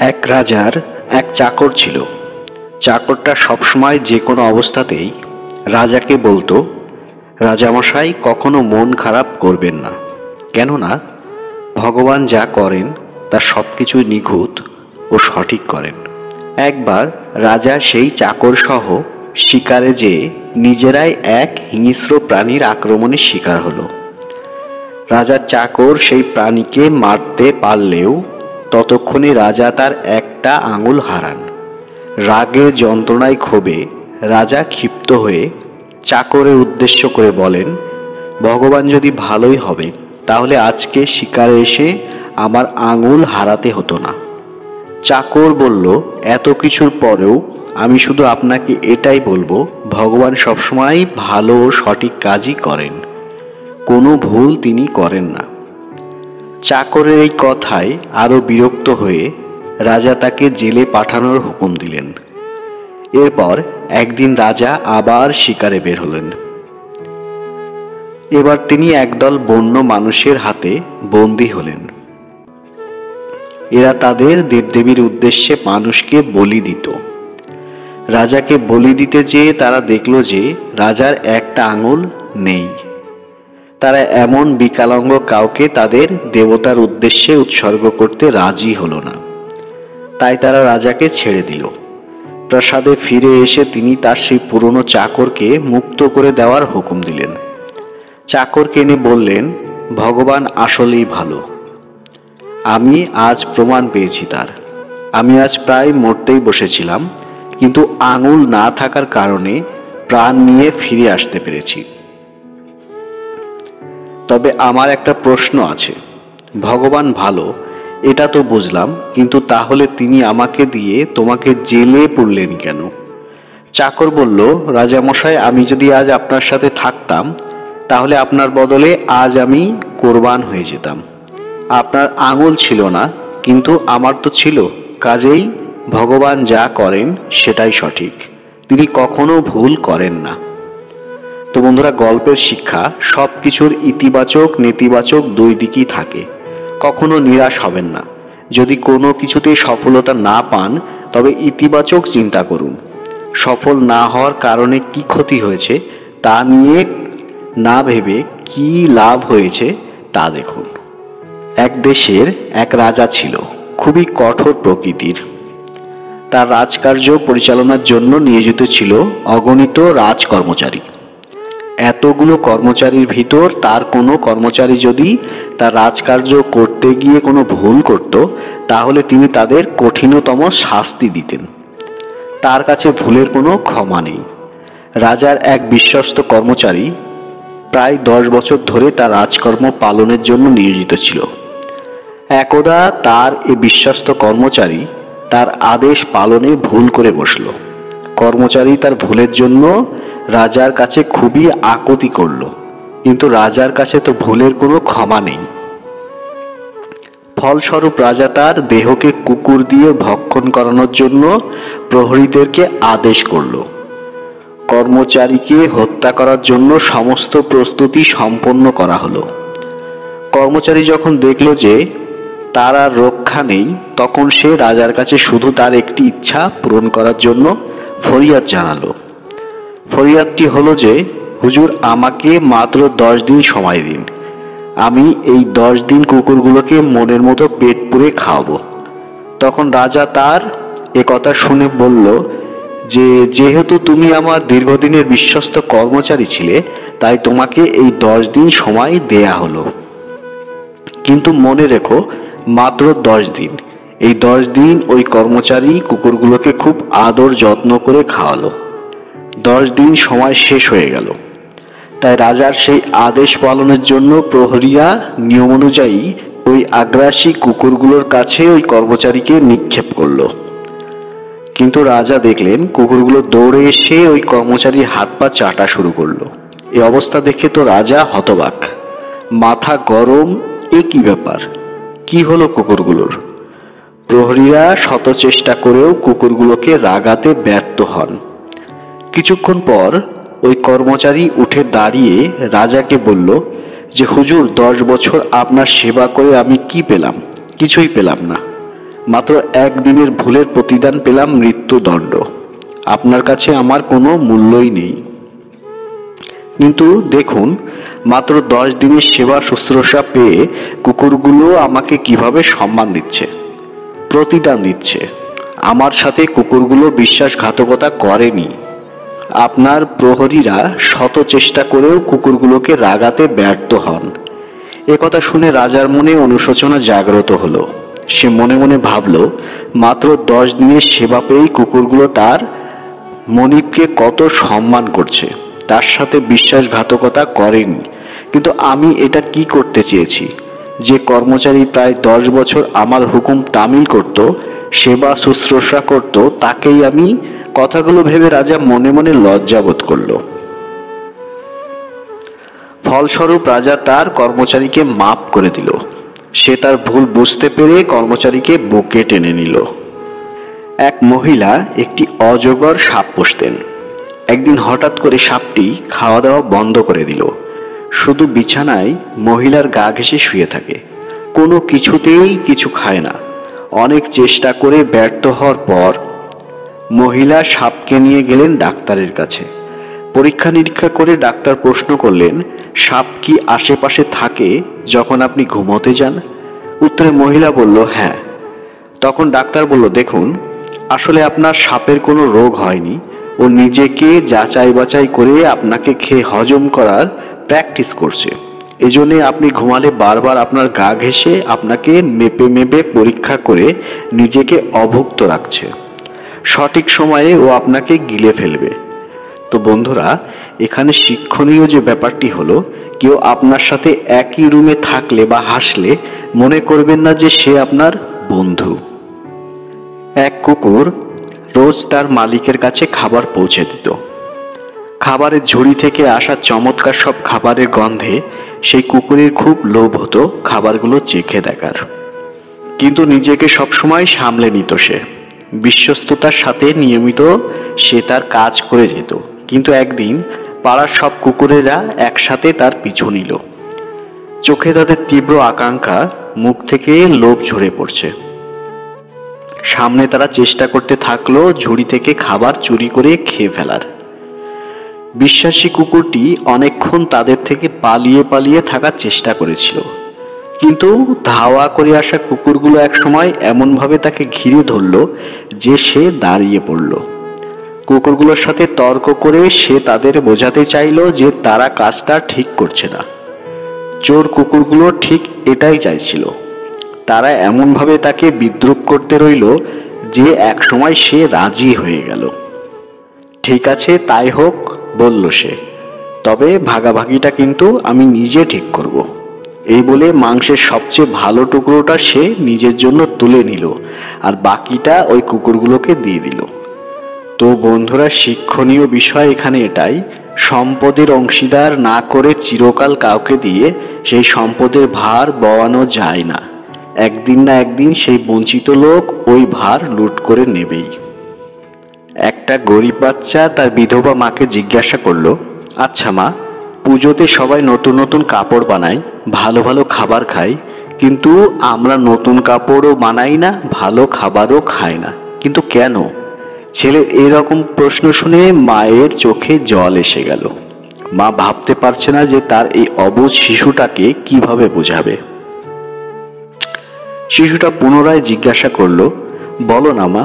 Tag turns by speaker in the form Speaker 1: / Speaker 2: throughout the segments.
Speaker 1: এক রাজার এক চাকর ছিল। চাকরটা সবসময় যে কোনো অবস্থাতেই রাজাকে বলতো, রাজামশাই কখনো মন খারাপ করবেন না, কেননা ভগবান যা করেন তা সবকিছুই নিখুঁত ও সঠিক করেন। একবার রাজা সেই চাকর সহ শিকারে যেয়ে নিজেরাই এক হিংস্র প্রাণীর আক্রমণের শিকার হলো। রাজার চাকর সেই প্রাণীকে মারতে পারলেও ততক্ষণে রাজা তার একটা আঙুল হারান। রাগের যন্ত্রণায় ক্ষোভে রাজা ক্ষিপ্ত হয়ে চাকরের উদ্দেশ্য করে বলেন, ভগবান যদি ভালোই হবে তাহলে আজকে শিকারে এসে আমার আঙুল হারাতে হতো না। চাকর বলল, এত কিছুর পরেও আমি শুধু আপনাকে এটাই বলবো, ভগবান সবসময় ভালো ও সঠিক কাজই করেন, কোনো ভুল তিনি করেন না। চাকরের এই কথায় আরো বিরক্ত হয়ে রাজা তাকে জেলে পাঠানোর হুকুম দিলেন। এরপর একদিন রাজা আবার শিকারে বের হলেন। এবার তিনি একদল বন্য মানুষের হাতে বন্দী হলেন। এরা তাদের দেবদেবীর উদ্দেশ্যে মানুষকে বলি দিত। রাজাকে বলি দিতে যেয়ে তারা দেখল যে রাজার একটা আঙুল নেই। তারা এমন বিকলাঙ্গ কাউকে তাদের দেবতার উদ্দেশ্যে উৎসর্গ করতে রাজি হলো না। তাই তারা রাজাকে ছেড়ে দিল। প্রাসাদে ফিরে এসে তিনি তার সেই পুরনো চাকরকে মুক্ত করে দেওয়ার হুকুম দিলেন। চাকরকে এনে বললেন, ভগবান আসলেই ভালো, আমি আজ প্রমাণ পেয়েছি তার। আমি আজ প্রায় মরতেই বসেছিলাম, কিন্তু আঙুল না থাকার কারণে প্রাণ নিয়ে ফিরে আসতে পেরেছি। তবে আমার একটা প্রশ্ন আছে, ভগবান ভালো এটা তো বুঝলাম, কিন্তু তাহলে তিনি আমাকে দিয়ে তোমাকে জেলে পুরলেন কেন? চাকর বলল, রাজামশাই, আমি যদি আজ আপনার সাথে থাকতাম তাহলে আপনার বদলে আজ আমি কোরবান হয়ে যেতাম। আপনার আঙুল ছিল না, কিন্তু আমার তো ছিল, কাজেই ভগবান যা করেন সেটাই সঠিক, তিনি কখনো ভুল করেন না। তো বন্ধুরা, গল্পের শিক্ষা, সবকিছুর ইতিবাচক নেতিবাচক দুই দিকই থাকে। কখনো নিরাশ হবেন না। যদি কোনো কিছুতে সফলতা না পান তবে ইতিবাচক চিন্তা করুন। সফল না হওয়ার কারণে কি ক্ষতি হয়েছে তা নিয়ে না ভেবে কি লাভ হয়েছে তা দেখুন। এক দেশের এক রাজা ছিল, খুবই কঠোর প্রকৃতির। তার রাজকার্য পরিচালনার জন্য নিয়োজিত ছিল অগণিত রাজকর্মচারী। এতগুলো কর্মচারীর ভিতর তার কোনো কর্মচারী যদি তার রাজকার্য করতে গিয়ে কোনো ভুল করত তাহলে তিনি তাদের কঠিনতম শাস্তি দিতেন। তার কাছে ভুলের কোনো ক্ষমা নেই। রাজার এক বিশ্বস্ত কর্মচারী প্রায় 10 বছর ধরে তার রাজকর্ম পালনের জন্য নিয়োজিত ছিল। একদা তার এই বিশ্বস্ত কর্মচারী তার আদেশ পালনে ভুল করে বসল। কর্মচারী তার ভুলের জন্য রাজার কাছে খুবই আকুতি করল, কিন্তু রাজার কাছে তো ভুলের কোনো ক্ষমা নেই। ফলস্বরূপ রাজা তার দেহকে কুকুর দিয়ে ভক্ষণ করানোর জন্য প্রহরীদেরকে আদেশ করল। কর্মচারীকে হত্যা করার জন্য সমস্ত প্রস্তুতি সম্পন্ন করা হলো। কর্মচারী যখন দেখল যে তার আর রক্ষা নেই, তখন সে রাজার কাছে শুধু তার একটি ইচ্ছা পূরণ করার জন্য ফরিয়াদ জানালো। ফরিয়াদটি হলো যে, হুজুর, আমাকে মাত্র 10 দিন সময় দিন, আমি এই 10 দিন কুকুরগুলোকে মনের মতো পেট পুরে খাওয়াবো। তখন রাজা তার এ কথা শুনে বলল যে, যেহেতু তুমি আমার দীর্ঘদিনের বিশ্বস্ত কর্মচারী ছিলে, তাই তোমাকে এই 10 দিন সময় দেয়া হলো। কিন্তু মনে রেখো, মাত্র 10 দিন। এই 10 দিন ওই কর্মচারী কুকুরগুলোকে খুব আদর যত্ন করে খাওয়ালো। 10 দিন সময় শেষ হয়ে গেল। তাই রাজার সেই আদেশ পালনের জন্য প্রহরীরা নিয়ম অনুযায়ী ওই আগ্রাসী কুকুরগুলোর কাছে ওই কর্মচারীকে নিক্ষেপ করলো। কিন্তু রাজা দেখলেন কুকুরগুলো দৌড়ে এসে ওই কর্মচারীর হাত পা চাটা শুরু করলো। এই অবস্থা দেখে তো রাজা হতবাক, মাথা গরম, এ কি ব্যাপার, কি হলো কুকুরগুলোর? প্রহরীরা শত চেষ্টা করেও কুকুরগুলোকে রাগাতে ব্যর্থ হন। কিছুক্ষণ পর ওই কর্মচারী উঠে দাঁড়িয়ে রাজাকে বলল যে, হুজুর, 10 বছর আপনার সেবা করে আমি কি পেলাম? কিছুই পেলাম না। মাত্র একদিনের ভুলের প্রতিদান পেলাম মৃত্যুদণ্ড। আপনার কাছে আমার কোনো মূল্যই নেই। কিন্তু দেখুন, মাত্র 10 দিনের সেবা শুশ্রূষা পেয়ে কুকুরগুলো আমাকে কিভাবে সম্মান দিচ্ছে, প্রতিদান দিচ্ছে। আমার সাথে কুকুরগুলো বিশ্বাসঘাতকতা করেনি। আপনার প্রহরীরা শত চেষ্টা করেও কুকুরগুলোকে রাগাতে ব্যর্থ হন। একথা শুনে রাজার মনে অনুশোচনা জাগ্রত হলো। সে মনে মনে ভাবল, মাত্র 10 দিনের সেবা পেয়েই কুকুরগুলো তার মনিবকে কত সম্মান করছে, তার সাথে বিশ্বাসঘাতকতা করেনি। কিন্তু আমি এটা কি করতে চেয়েছি? যে কর্মচারী প্রায় 10 বছর আমার হুকুম তামিল করত, সেবা শুশ্রূষা করত, তাকেই আমি। কথাগুলো ভেবে রাজা মনে মনে লজ্জাবোধ করল। ফলস্বরূপ রাজা তার কর্মচারীকে মাফ করে দিল। সে তার ভুল বুঝতে পেরে কর্মচারীকে বুকে টেনে নিল। এক মহিলা একটি অজগর সাপ পুষতেন। একদিন হঠাৎ করে সাপটি খাওয়া দাওয়া বন্ধ করে দিল। শুধু বিছানায় মহিলার গা ঘেঁষে শুয়ে থাকে, কোনো কিছুতেই কিছু খায় না। অনেক চেষ্টা করে ব্যর্থ হওয়ার পর মহিলা সাপকে নিয়ে গেলেন ডাক্তারের কাছে। পরীক্ষা নিরীক্ষা করে ডাক্তার প্রশ্ন করলেন, সাপ কি আশেপাশে থাকে যখন আপনি ঘুমোতে যান? উত্তরে মহিলা বলল, হ্যাঁ। তখন ডাক্তার বলল, দেখুন, আসলে আপনার সাপের কোনো রোগ হয়নি। ও নিজেকে যাচাই বাছাই করে আপনাকে খেয়ে হজম করার প্র্যাকটিস করছে। এজন্য আপনি ঘুমালে বারবার আপনার গা ঘেঁষে আপনাকে মেপে মেপে পরীক্ষা করে নিজেকে অভুক্ত রাখছে। সঠিক সময়ে ও আপনাকে গিলে ফেলবে। তো বন্ধুরা, এখানে শিক্ষণীয় যে ব্যাপারটি হলো, কেউ আপনার সাথে একই রুমে থাকলে বা হাসলে মনে করবেন না যে সে আপনার বন্ধু। এক কুকুর রোজ তার মালিকের কাছে খাবার পৌঁছে দিত। খাবারের ঝুড়ি থেকে আসা চমৎকার সব খাবারের গন্ধে সেই কুকুরের খুব লোভ হতো খাবারগুলো চেখে দেখার। কিন্তু নিজেকে সবসময় সামলে নিত সে। বিশ্বস্ততার সাথে নিয়মিত সে তার কাজ করে যেত। কিন্তু একদিন পাড়ার সব কুকুরেরা একসাথে তার পিছু নিল। চোখে তাদের তীব্র আকাঙ্ক্ষা, মুখ থেকে লোভ ঝরে পড়ছে। সামনে তারা চেষ্টা করতে থাকলো ঝুড়ি থেকে খাবার চুরি করে খেয়ে ফেলার। বিশ্বাসী কুকুরটি অনেকক্ষণ তাদের থেকে পালিয়ে পালিয়ে থাকার চেষ্টা করেছিল, কিন্তু ধাওয়া করে আসা কুকুরগুলো একসময় এমনভাবে তাকে ঘিরে ধরল যে সে দাঁড়িয়ে পড়ল। কুকুরগুলোর সাথে তর্ক করে সে তাদের বোঝাতে চাইল যে তারা কাজটা ঠিক করছে না। চোর কুকুরগুলো ঠিক এটাই চাইছিল। তারা এমনভাবে তাকে বিদ্রূপ করতে রইল যে একসময় সে রাজি হয়ে গেল। ঠিক আছে, তাই হোক, বলল সে, তবে ভাগাভাগিটা কিন্তু আমি নিজে ঠিক করব। এই বলে মাংসের সবচেয়ে ভালো টুকরোটা সে নিজের জন্য তুলে নিল, আর বাকিটা ওই কুকুরগুলোকে দিয়ে দিল। তো বন্ধুরা, শিক্ষণীয় বিষয় এখানে এটাই, সম্পদের অংশীদার না করে চিরকাল কাউকে দিয়ে সেই সম্পদের ভার বওয়ানো যায় না। একদিন না একদিন সেই বঞ্চিত লোক ওই ভার লুট করে নেবেই। একটা গরিব বাচ্চা তার বিধবা মাকে জিজ্ঞাসা করলো, আচ্ছা মা, পুজোতে সবাই নতুন নতুন কাপড় বানায়, ভালো ভালো খাবার খায়, কিন্তু আমরা নতুন কাপড়ও বানাই না, ভালো খাবারও খাই না, কিন্তু কেন? ছেলের এরকম প্রশ্ন শুনে মায়ের চোখে জল এসে গেল। মা ভাবতে পারছে না যে তার এই অবুঝ শিশুটাকে কিভাবে বোঝাবে। শিশুটা পুনরায় জিজ্ঞাসা করলো, বলো না মা।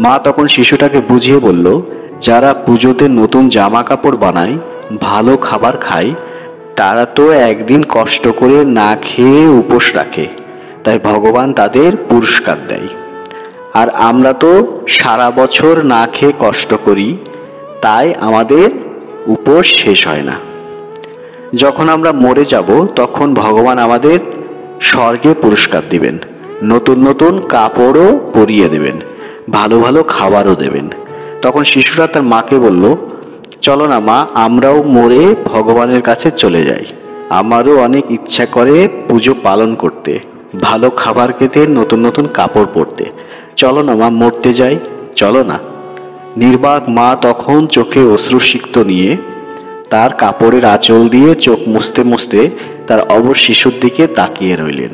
Speaker 1: মা তখন শিশুটাকে বুঝিয়ে বলল, যারা পুজোতে নতুন জামা কাপড় বানায়, ভালো খাবার খায়, তারা তো একদিন কষ্ট করে না খেয়ে উপোস রাখে, তাই ভগবান তাদের পুরস্কার দেয়। আর আমরা তো সারা বছর না খেয়ে কষ্ট করি, তাই আমাদের উপোস শেষ হয় না। যখন আমরা মরে যাব তখন ভগবান আমাদের স্বর্গে পুরস্কার দিবেন, নতুন নতুন কাপড়ও পরিয়ে দেবেন, ভালো ভালো খাবারও দেবেন। তখন শিশুরা তার মাকে বলল, চলো না মা, আমরাও মরে ভগবানের কাছে চলে যাই। আমারও অনেক ইচ্ছা করে পুজো পালন করতে, ভালো খাবার খেতে, নতুন নতুন কাপড় পরতে। চলো না মা, মরতে যাই, চলো না। নির্বাক মা তখন চোখে অশ্রুসিক্ত নিয়ে তার কাপড়ের আঁচল দিয়ে চোখ মুছতে মুছতে তার অবশ শিশুর দিকে তাকিয়ে রইলেন।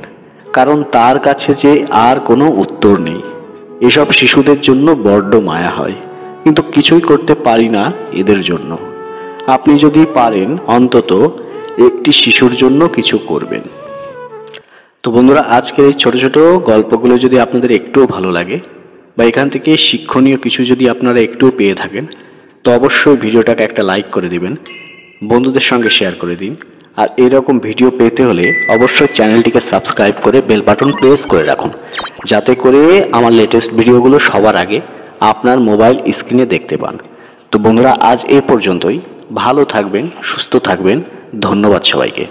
Speaker 1: কারণ তার কাছে যে আর কোনো উত্তর নেই। এসব শিশুদের জন্য বড্ড মায়া হয়, কিন্তু কিছুই করতে পারি না এদের জন্য। আপনি যদি পারেন অন্তত একটি শিশুর জন্য কিছু করবেন। তো বন্ধুরা, আজকের এই ছোট ছোট গল্পগুলো যদি আপনাদের একটুও ভালো লাগে বা এখান থেকে শিক্ষণীয় কিছু যদি আপনারা একটুও পেয়ে থাকেন, তো অবশ্যই ভিডিওটাকে একটা লাইক করে দিবেন, বন্ধুদের সঙ্গে শেয়ার করে দিন। আর এরকম ভিডিও পেতে হলে অবশ্যই চ্যানেলটিকে সাবস্ক্রাইব করে বেল বাটন প্রেস করে রাখুন, যাতে করে আমার লেটেস্ট ভিডিওগুলো সবার আগে আপনার মোবাইল স্ক্রিনে দেখতে পান। তো বন্ধুরা, আজ এ পর্যন্তই। ভালো থাকবেন, সুস্থ থাকবেন। ধন্যবাদ সবাইকে।